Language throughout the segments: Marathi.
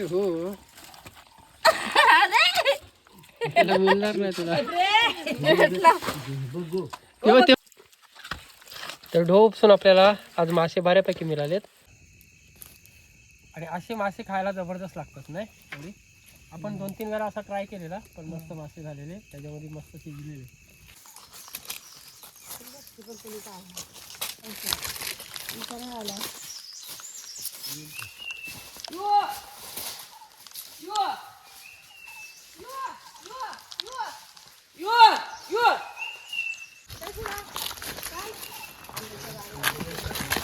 हो मिळणार नाही तुला तर ढो उपसून आपल्याला आज मासे बऱ्यापैकी मिळालेत आणि असे मासे खायला जबरदस्त लागतात नाही एवढी. आपण 2-3 वेळा असा ट्राय केलेला पण मस्त मासे झालेले त्याच्यामध्ये मस्त शिजलेले.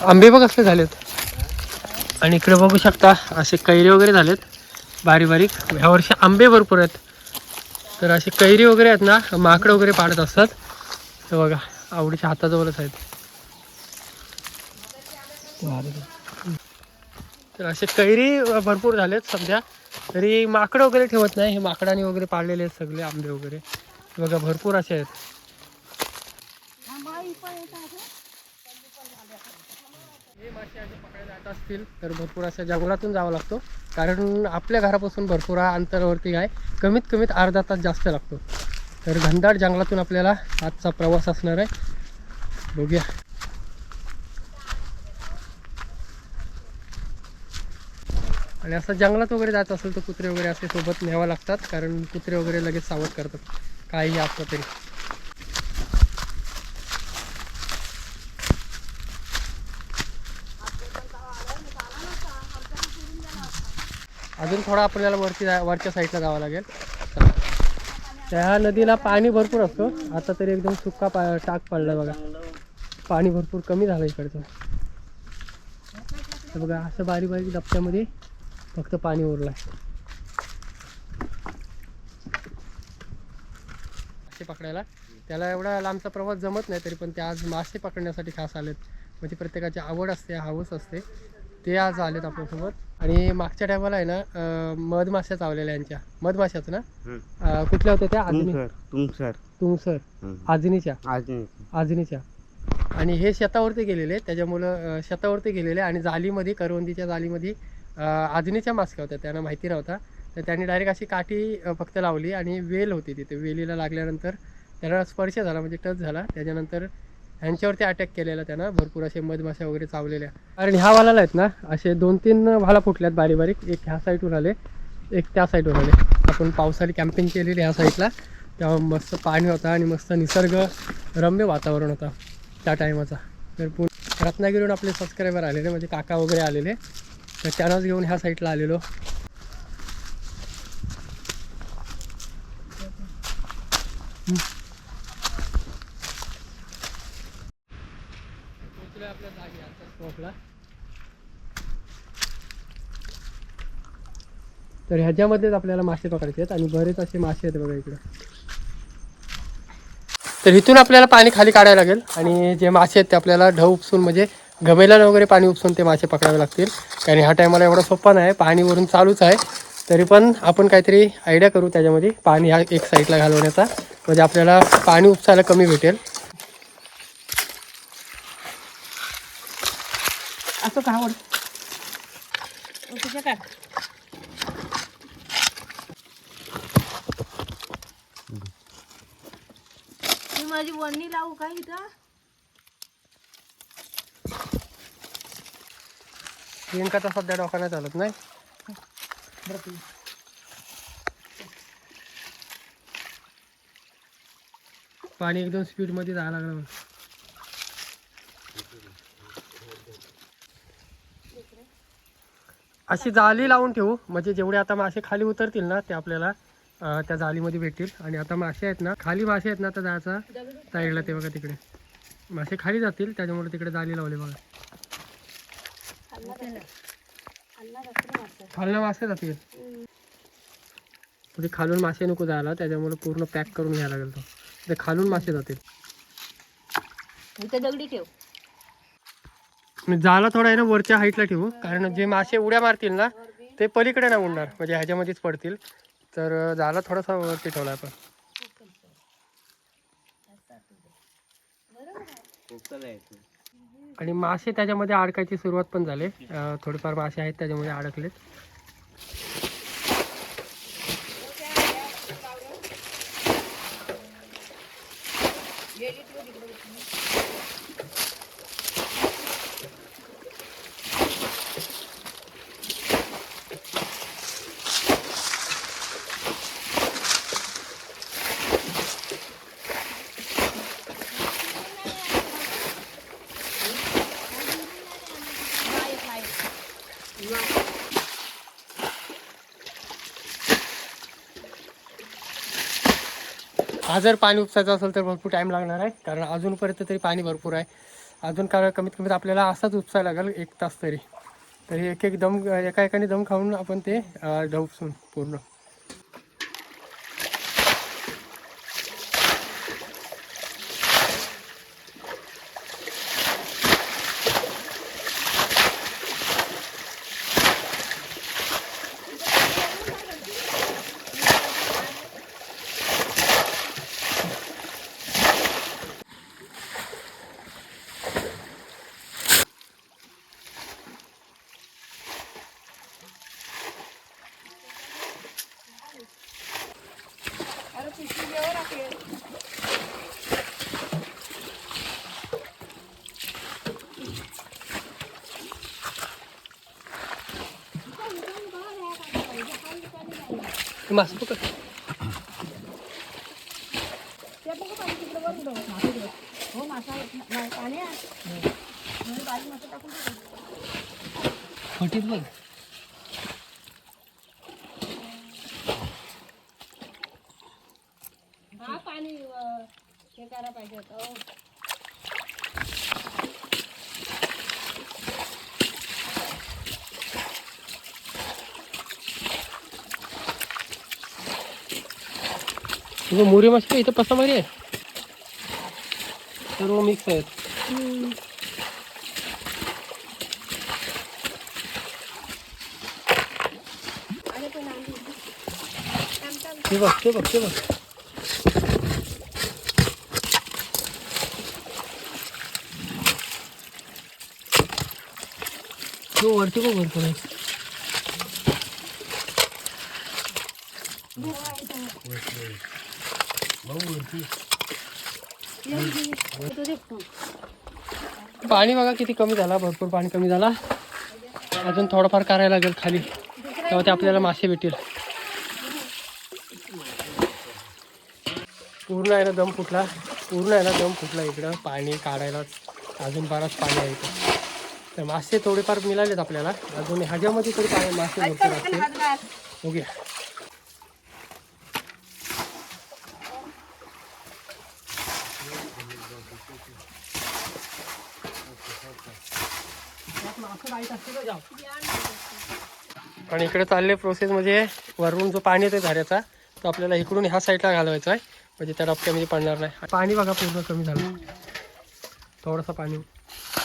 आंबे बघ कसले झालेत आणि इकडे बघू शकता असे कैरी वगैरे झालेत बारीक बारीक. ह्या वर्षी आंबे भरपूर आहेत तर असे कैरी वगैरे आहेत ना माकडं वगैरे पाडत असतात. तर बघा आवडीच्या हाताजवळच आहेत. तर असे कैरी भरपूर झालेत सध्या तरी माकडं वगैरे ठेवत नाही. हे माकडाने वगैरे पाडलेले आहेत सगळे आंबे वगैरे बघा भरपूर असे आहेत. हे मासे असे पकडायला जात असतील तर भरपूर अशा जंगलातून जावं लागतो कारण आपल्या घरापासून भरपूर अंतरावरती आहे कमीत कमीत अर्धा तास जास्त लागतो. तर घनदाट जंगलातून आपल्याला आजचा प्रवास असणार आहे. बघूया. आणि असं जंगलात वगैरे जात असेल तर कुत्रे वगैरे असे सोबत न्यावं लागतात कारण कुत्रे वगैरे लगेच सावध करतात काहीही असलं तरी. अजून थोडा आपल्याला वरच्या साईडला जावं लागेल. त्या नदीला पाणी भरपूर असतो. आता तरी एकदम सुक्का टाक पडला बघा. पाणी भरपूर कमी झालं इकडचं. तर बघा असं बारीक बारीक डबक्यामध्ये फक्त पाणी उरलं आहे. मासे पकडायला त्याला एवढा लांबचा प्रवास जमत नाही तरी पण ते आज मासे पकडण्यासाठी खास आलेत. म्हणजे प्रत्येकाची आवड असते हौस असते ते आज आलेत आपल्यासोबत. आणि मागच्या टायमाला आहे ना मधमाशा चावलेल्या यांच्या मधमाशाच ना कुठल्या होत्या त्या तुमसर आजनीच्या आणि हे शेतावरती गेलेले त्याच्यामुळं शेतावरती गेलेले आणि जालीमध्ये करवंदीच्या जालीमध्ये आजनीच्या मास्क्या होत्या त्यांना माहिती नव्हता. तर त्यांनी डायरेक्ट अशी काठी फक्त लावली आणि वेल होती तिथे. वेलीला लागल्यानंतर त्यांना स्पर्श झाला म्हणजे टच झाला. त्याच्यानंतर ह्यांच्यावरती अटॅक केलेला त्यांना भरपूर असे मधमाशा वगैरे चावलेल्या. कारण ह्या वालाला आहेत ना असे 2-3 वाला फुटल्यात बारीक बारीक. एक ह्या साईडून आले एक त्या साईडून आले. आपण पावसाळी कॅम्पिंग केलेली ह्या साईडला तेव्हा मस्त पाणी होता आणि मस्त निसर्ग रम्य वातावरण होता त्या टायमाचा. तर रत्नागिरीहून आपले सबस्क्रायबर आलेले म्हणजे काका वगैरे आलेले तर त्यांनाच घेऊन ह्या साईडला आलेलो. आपल्या जागी आता स्पॉटला. तर ह्याच्यामध्येच आपल्याला मासे पकडायचे आहेत आणि बरेच असे मासे आहेत बघा इकडे. तर इथून आपल्याला पाणी खाली काढायला लागेल आणि जे मासे आहेत ते आपल्याला ढव उपसून म्हणजे गमेला वगैरे पाणी उपसून ते मासे पकडावे लागतील. कारण ह्या टायमाला एवढा सोपा नाही पाणी वरून चालूच आहे तरी पण आपण काहीतरी आयडिया करू त्याच्यामध्ये पाणी ह्या एक साईडला घालवण्याचा म्हणजे आपल्याला पाणी उपसायला कमी भेटेल. असं का आवड माझी वणी लावू का इथं. प्रियंकाचा सध्या डोक्याला चालत नाही. पाणी एकदम स्पीडमध्ये जायला लागलं. अशी जाळी लावून ठेवू म्हणजे जेवढे आता मासे खाली उतरतील ना ते आपल्याला त्या जाळीमध्ये भेटतील. आणि आता मासे आहेत ना खाली मासे आहेत ना तर जायचा साईडला ते बघा तिकडे मासे खाली जातील त्याच्यामुळे तिकडे जाळी लावली बघा. खालनं मासे जातील म्हणजे खालून मासे नको जायला त्याच्यामुळे पूर्ण पॅक करून घ्यायला लागेल तो. ते खालून मासे जातील. दगडी ठेव जाला थोडा आहे ना वरच्या हाईटला ठेवू कारण जे मासे उड्या मारतील ना ते पलीकडे नाही उडणार म्हणजे ह्याच्यामध्येच पडतील. तर जाला थोडासा वरती ठेवला आपण. आणि मासे त्याच्यामध्ये अडकायची सुरुवात पण झाली. थोडेफार मासे आहेत त्याच्यामध्ये अडकलेत. हा जर पाणी उपसायचं असेल तर भरपूर टाईम लागणार आहे, कारण अजूनपर्यंत तरी पाणी भरपूर आहे. अजून कारण कमीत कमीत आपल्याला असाच उपसायला लागेल 1 तास तरी. तर एक एक दम एका एकाने दम खाऊन आपण ते उपसून पूर्ण. मासे पकड. फटीत बघ. हा पाणी हे करायला पाहिजे होतं. तुझं मोरी मासे का इथं पसामारी आहे, सर्व मिक्स आहेत. ते बघ ते बघ ते बघ. तो वरती बघ भरपूर आहे. पाणी बघा किती कमी झाला, भरपूर पाणी कमी झाला. अजून थोडंफार करायला लागेल खाली, तेव्हा ते आपल्याला मासे भेटेल. पूर्ण आहे ना दम फुटला, पूर्ण आहे ना दम फुटला. इकडं पाणी काढायला अजून बराच पाणी आहे इथं. तर मासे थोडेफार मिळालेत आपल्याला अजून. ह्याच्यामध्ये तरी पाणी मासे भरपूर असतील. बघूया. आणि इकडे चालले प्रोसेस म्हणजे वरून जो पाणी येतो झऱ्याचा तो आपल्याला इकडून ह्या साईडला घालवायचा आहे, म्हणजे त्या डबक्यामध्ये पडणार नाही. पाणी बघा पूर्ण कमी झालं, थोडंसं पाणी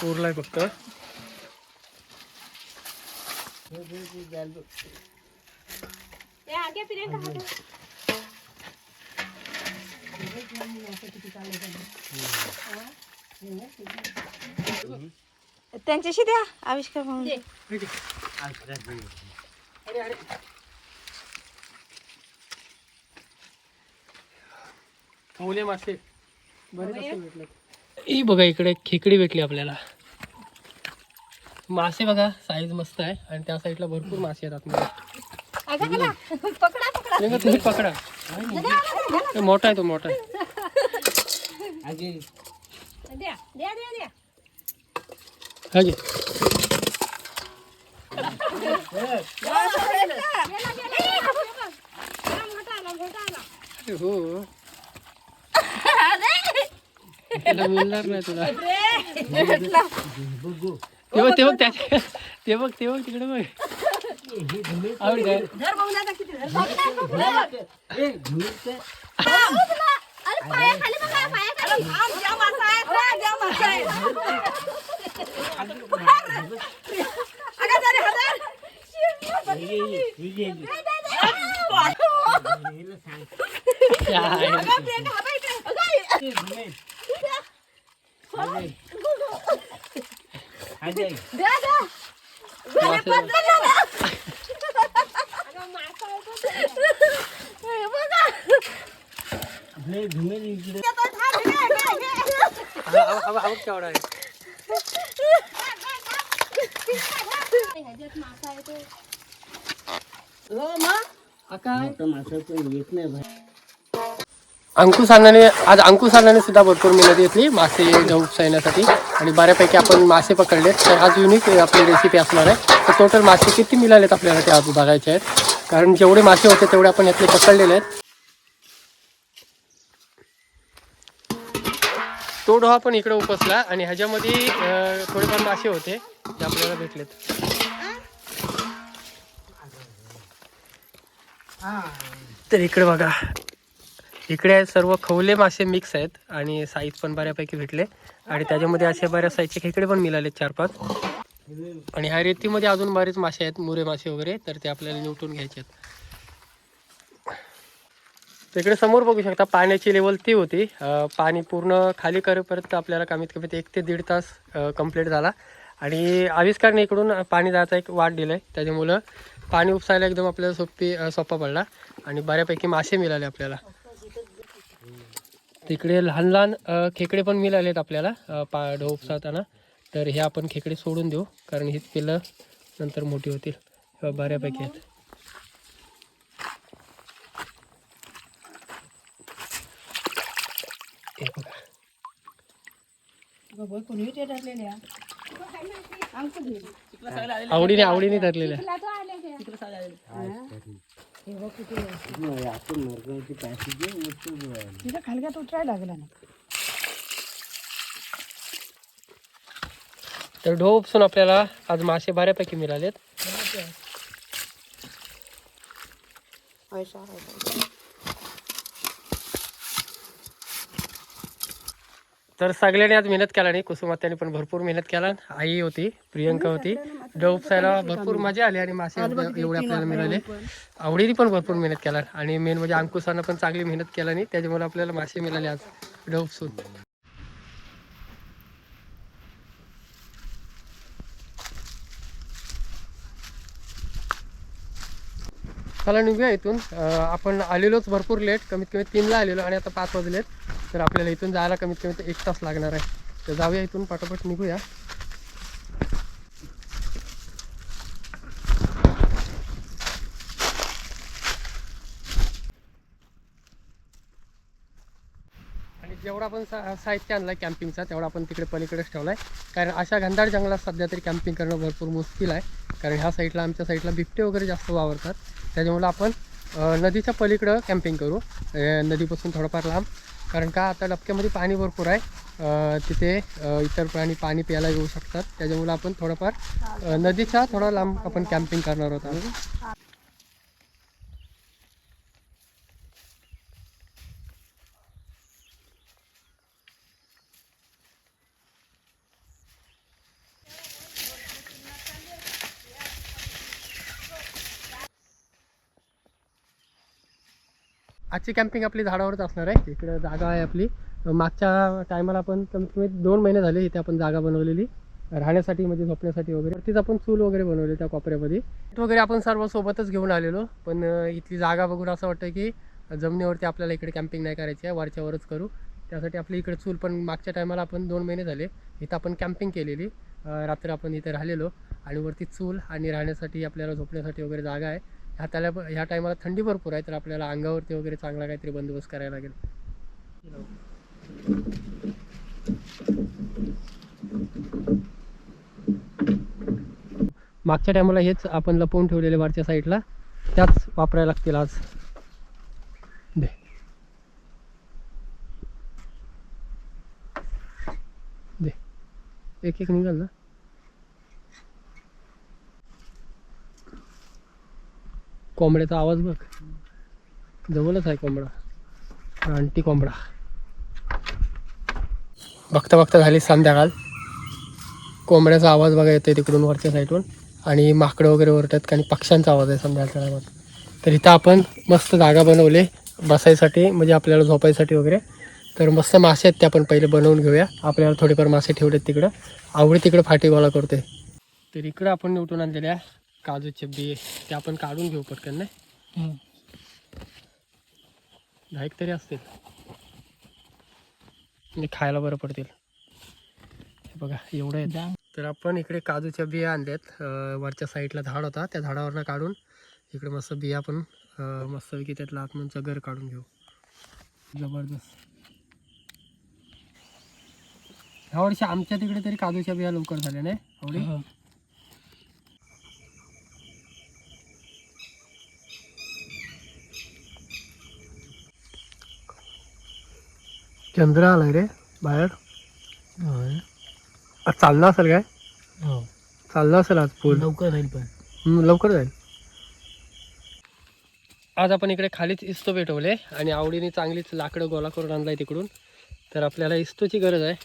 उरलं आहे फक्त. त्यांच्याशी द्या आविष्कार म्हणून. मुले मासे बरेच असे भेटले. ही बघा इकडे खेकडी भेटली आपल्याला. मासे बघा साईज मस्त आहे आणि त्या साईडला भरपूर मासे आहेत आतमध्ये. तुम्ही पकडा. मोठा आहे तो, मोठा आहे. हो मिळणार नाही तुला. ते बघ ते बघ तिकडे बघ. आवड काय द्या द्या. झाले पण झाले. अगं, मासा आहे तो. हे बघा. येतो, थांब, घे, घे, घे. केवढा आहे ह्याच्यात मासा आहे तो. अंकुश अण्णाने सुद्धा भरपूर मेहनत घेतली मासे उपसायण्यासाठी आणि बऱ्यापैकी आपण मासे पकडलेत. तर आज युनिक आपली रेसिपी असणार आहे. तर टोटल मासे किती मिळालेत आपल्याला ते आज बघायचे आहेत, कारण जेवढे मासे होते तेवढे आपण यातले पकडलेले आहेत. तो डोहा पण इकडे उपसला आणि ह्याच्यामध्ये थोडेफार मासे होते ते आपल्याला भेटलेत. तर इकडे बघा, इकडे सर्व खवले मासे मिक्स आहेत आणि साईज पण बऱ्यापैकी भेटले आणि त्याच्यामध्ये असे बऱ्याच साईजचे खेकडे पण मिळाले 4-5. आणि ह्या रेतीमध्ये अजून बरेच मासे आहेत, मुरे मासे वगैरे, तर ते आपल्याला निवटून घ्यायचे आहेत. तिकडे समोर बघू शकता पाण्याची लेवल ती होती. पाणी पूर्ण खाली करेपर्यंत आपल्याला कमीत कमी 1 ते 1.5 तास कंप्लीट झाला आणि आविष्कारने इकडून पाणी जायचा एक वाट दिला आहे. त्याच्यामुळं पाणी उपसायला एकदम आपल्याला सोपा पडला आणि बऱ्यापैकी मासे मिळाले आपल्याला. तिकडे लहान लहान खेकडे पण मिळालेत आपल्याला डोह उपसावताना. तर हे आपण खेकडे सोडून देऊ, कारण हीच पिल्लं नंतर मोठी होतील. बऱ्यापैकी आहेत. आवडीने धरलेल्या. खालग्यात उतरायला लागला ना. तर ढो उपसून आपल्याला आज मासे बऱ्यापैकी मिळालेत. तर सगळ्यांनी आज मेहनत केला नाही, कुसुमात्याने पण भरपूर मेहनत केला. आई होती, प्रियंका होती. ढो उपसायला भरपूर मजा आली आणि मासे एवढे आपल्याला मिळाले. आवडीने पण भरपूर मेहनत केला आणि मेन म्हणजे अंकुशानं पण चांगली मेहनत केला नाही, त्याच्यामुळे आपल्याला मासे मिळाले आज ढो उपसून. चला निघूया इथून. आपण आलेलोच भरपूर लेट, कमीत कमी 3ला आलेलो आणि आता 5 वाजलेत. तर आपल्याला इथून जायला कमीत कमी 1 तास लागणार आहे. तर जाऊया इथून, पटापट निघूया. आणि जेवढा आपण साहित्य आणलं कॅम्पिंगचा तेवढा आपण तिकडे पलीकडेच ठेवला आहे, कारण अशा घनदाट जंगलात सध्या तरी कॅम्पिंग करणं भरपूर मुश्किल आहे. कारण ह्या साईडला, आमच्या साईडला बिबटे वगैरे जास्त वावरतात. त्याच्यामुळे आपण नदीच्या पलीकडं कॅम्पिंग करू, नदीपासून थोडंफार लांब. कारण का आता डबक्यामध्ये पाणी भरपूर आहे, तिथे इतर प्राणी पाणी प्यायला येऊ शकतात. त्याच्यामुळे आपण थोडंफार नदीच्या थोडा लांब आपण कॅम्पिंग करणार आहोत. आजची कॅम्पिंग आपली झाडावरच असणार आहे. इकडे जागा आहे आपली. मागच्या टायमाला आपण कमीत कमी 2 महिने झाले इथे आपण जागा बनवलेली राहण्यासाठी, म्हणजे झोपण्यासाठी वगैरे. तिथं आपण चूल वगैरे बनवली त्या कोपऱ्यामध्ये वगैरे. आपण सर्व सोबतच घेऊन आलेलो, पण इथली जागा बघून असं वाटतं की जमिनीवरती आपल्याला इकडे कॅम्पिंग नाही करायची आहे, वरच्यावरच करू. त्यासाठी आपली इकडे चूल पण मागच्या टायमाला आपण 2 महिने झाले इथं आपण कॅम्पिंग केलेली. रात्र आपण इथे राहिलेलो आणि वरती चूल आणि राहण्यासाठी आपल्याला झोपण्यासाठी वगैरे जागा आहे. ह्या टायमाला थंडी भरपूर आहे, तर आपल्याला अंगावरती वगैरे चांगला काहीतरी बंदोबस्त करायला लागेल. मागच्या टायमाला हेच आपण लपवून ठेवलेले वरच्या साईडला, त्याच वापरायला लागतील आज. दे दे एक एक निघाल ना. कोंबड्याचा आवाज बघ, जवळच आहे कोंबडा, रानटी कोंबडा. बघता बघता झाली संध्याकाळ. कोंबड्याचा आवाज बघा येतोय तिकडून वरच्या साईडवरून आणि माकडं वगैरे ओरडतात आणि पक्ष्यांचा आवाज आहे संध्याकाळच्या टायमात. तर इथं आपण मस्त जागा बनवले बसायसाठी, म्हणजे आपल्याला झोपायसाठी वगैरे. तर मस्त मासे आहेत ते आपण पहिले बनवून घेऊया. आपल्याला थोडेफार मासे ठेवलेत तिकडं. आवडी तिकडं फाटी गोळा करतोय. तर इकडं आपण निवडून आणलेल्या काजूचे बिये ते आपण काढून घेऊ पटकन नाही. लाईक तरी असतील म्हणजे खायला बरं पडतील. हे बघा एवढं आहे. तर आपण इकडे काजूच्या बिया आणल्यात. वरच्या साईडला झाड होता त्या झाडावरनं काढून इकडे मस्त बिया आपण मस्तपैकी त्यातला आतमधून गर काढून घेऊ. जबरदस्त. ह्या वर्षी आमच्या तिकडे तरी काजूच्या बिया लवकर झाल्या नाही आवडी. चंद्र आलाय रे बाहेर. आज चालला असेल काय. चालला असेल आज पूल. लवकर जाईल पण लवकर जाईल. आज आपण इकडे खालीच इस्तो पेटवले आणि आवडीने चांगलीच लाकडं गोळा करून आणलाय तिकडून. तर आपल्याला इस्तोची गरज आहे.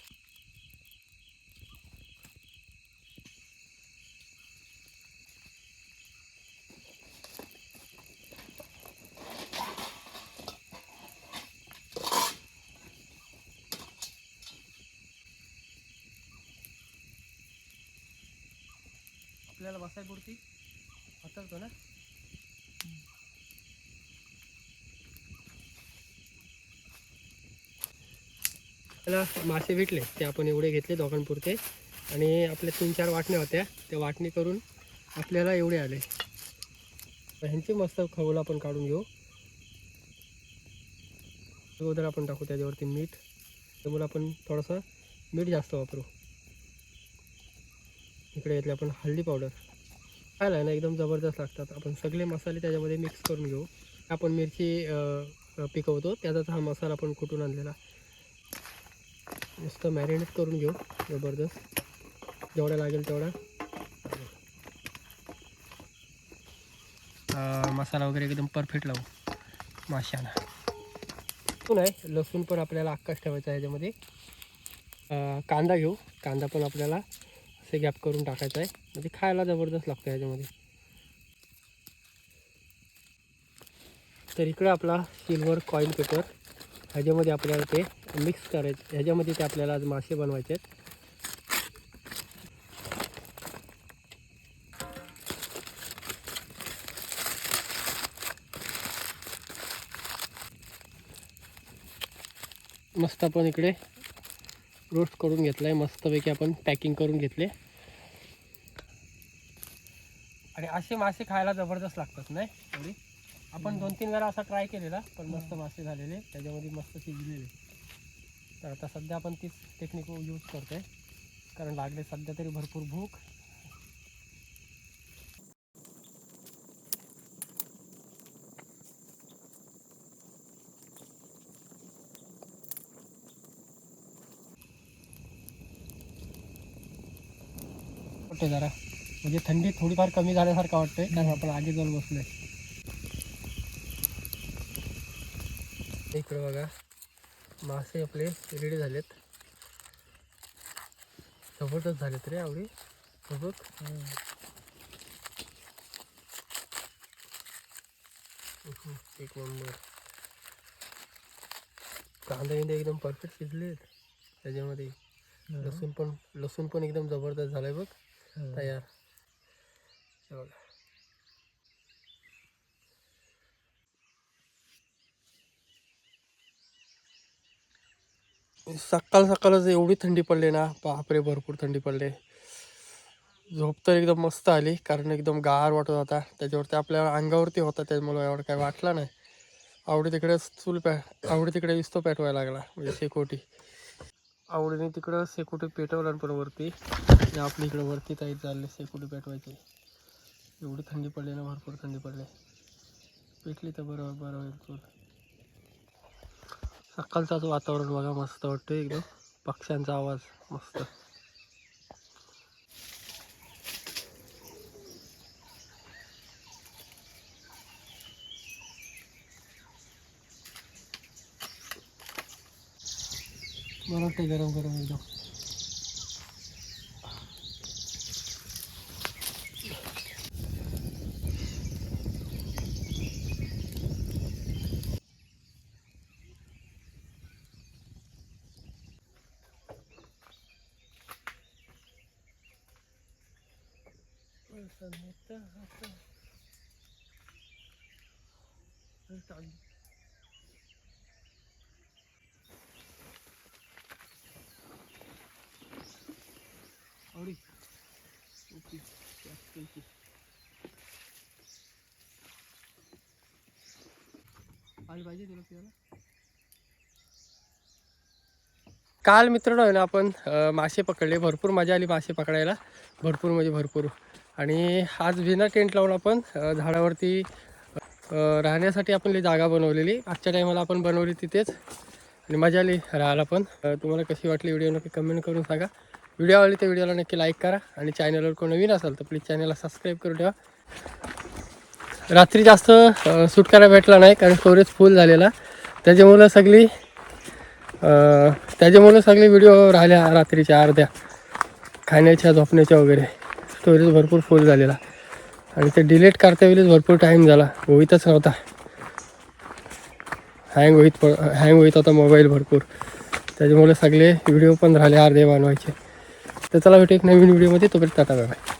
आपल्याला बसायपुरती हाताळतो ना. त्याला मासे भेटले ते आपण एवढे घेतले दोघांपुरते आणि आपल्या 3-4 वाटण्या होत्या त्या वाटणी करून आपल्याला एवढे आले. ह्यांची मस्त खवलं आपण काढून घेऊ. अगोदर आपण टाकू त्याच्यावरती मीठ. त्यामुळे आपण थोडंसं मीठ जास्त वापरू. इकडे घेतले आपण हळदी पावडर. खायला ना एकदम जबरदस्त लागतात. आपण सगळे मसाले त्याच्यामध्ये मिक्स करून घेऊ. आपण मिरची पिकवतो त्याचाच हा मसाला आपण कुटून आणलेला. नुसतं मॅरिनेट करून घेऊ जबरदस्त. जेवढा लागेल तेवढा मसाला वगैरे एकदम परफेक्ट लावू माशाला. नाही लसूण पण आपल्याला अक्काच ठेवायचा आहे याच्यामध्ये. कांदा घेऊ. कांदा पण आपल्याला असे गॅप करून टाकायचा आहे म्हणजे खायला जबरदस्त लागतं ह्याच्यामध्ये. तर इकडे आपला सिल्वर कॉईल पेपर ह्याच्यामध्ये आपल्याला ते मिक्स करायचं. ह्याच्यामध्ये ते आपल्याला आज मासे बनवायचे आहेत. मस्त आपण इकडे रोस्ट करून घेतला आहे. मस्तपैकी आपण पॅकिंग करून घेतले आणि असे मासे खायला जबरदस्त लागतात नाही एवढी. आपण 2-3 वेळा असा ट्राय केलेला पण मस्त मासे झालेले त्याच्यामध्ये मस्त शिजलेले. तर आता सध्या आपण तीच टेक्निक यूज करतोय कारण लागले सध्या तरी भरपूर भूक. वाटते जरा म्हणजे थंडी थोडीफार कमी झाल्यासारखं वाटतंय कारण आपण आगी जाऊन बसलोय. इकडे बघा मासे आपले रेडी झालेत. जबरदस्त झालेत रे आवडी. सोबत एक नंबर. कांदा एकदम परफेक्ट शिजलेत त्याच्यामध्ये. लसूण पण एकदम जबरदस्त झालाय बघ तयार. हे बघा सकाळच एवढी थंडी पडली ना बापरे भरपूर थंडी पडली. झोप तर एकदम मस्त आली कारण एकदम गार वाटत होता. त्याच्यावरती आपल्या अंगावरती होता त्यामुळे एवढं काय वाटलं नाही. आवडी तिकडे विस्तो पेटवायला लागला म्हणजे शेकोटी. आवडीने तिकडं शेकोटी पेटवला पण वरती आपल्या इकडं वरती काही चालले शेकोटी पेटवायची. एवढी थंडी पडली ना भरपूर थंडी पडली. पेटली तर बरं होईल चूल. सकाळचाच वातावरण बघा मस्त वाटतं एकदम. पक्ष्यांचा आवाज मस्त. मला वाटतं गरम गरम एकदम. काल मित्रांनो आहे ना आपण मासे पकडले, भरपूर मजा आली मासे पकडायला, भरपूर म्हणजे भरपूर. आणि आज बिना टेंट लावून आपण झाडावरती राहण्यासाठी आपण जागा बनवलेली. आजच्या टायमाला आपण बनवली तिथेच आणि मजा आली राहायला पण. तुम्हाला कशी वाटली व्हिडिओ नक्की कमेंट करून सांगा. व्हिडिओ आवडली तर व्हिडिओला नक्की लाईक करा आणि चॅनलवर कोण नवीन असाल तर प्लीज चॅनलला सबस्क्राईब करून ठेवा. रात्री जास्त शूट करायला भेटला नाही कारण स्टोरेज फुल झालेला, त्याच्यामुळं सगळे व्हिडिओ राहिल्या रात्रीच्या अर्ध्या, खाण्याच्या झोपण्याच्या वगैरे. स्टोरेज भरपूर फुल झालेला आणि ते डिलीट करता वेळेस भरपूर टाईम झाला, होईतच नव्हता. हँग होईत होता मोबाईल भरपूर, त्याच्यामुळे सगळे व्हिडिओ पण राहिले अर्धे बनवायचे. तर चला भेटू एक नवीन व्हिडिओमध्ये, तोपर्यंत टाटा बाय बाय.